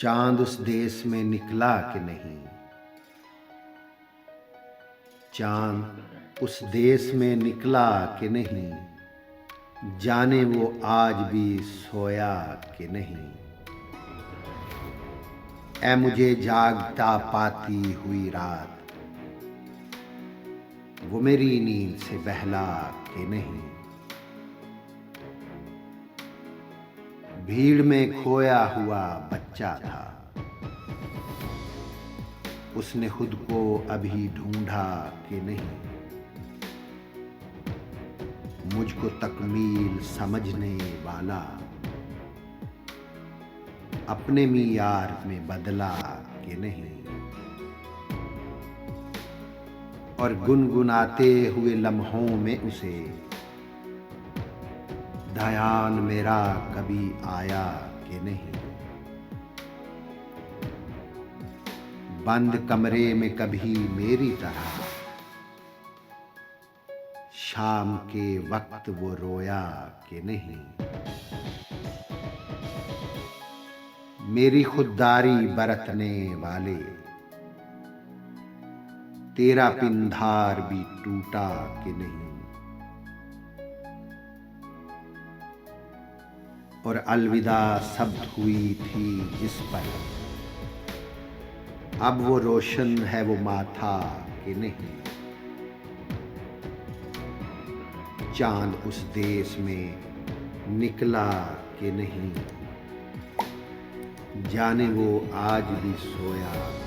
चांद उस देश में निकला कि नहीं। चांद उस देश में निकला कि नहीं, जाने वो आज भी सोया कि नहीं। ऐ मुझे जागता पाती हुई रात, वो मेरी नींद से बहला कि नहीं। भीड़ में खोया हुआ बच्चा था, उसने खुद को अभी ढूंढा कि नहीं। मुझको तकमील समझने वाला अपने मियार में बदला कि नहीं। और गुनगुनाते हुए लम्हों में उसे ध्यान मेरा कभी आया कि नहीं। बंद कमरे में कभी मेरी तरह शाम के वक्त वो रोया कि नहीं। मेरी खुददारी बरतने वाले तेरा पिंधार भी टूटा कि नहीं। और अलविदा शब्द हुई थी जिस पर, अब वो रोशन है वो माथा कि नहीं। चांद उस देश में निकला कि नहीं, जाने वो आज भी सोया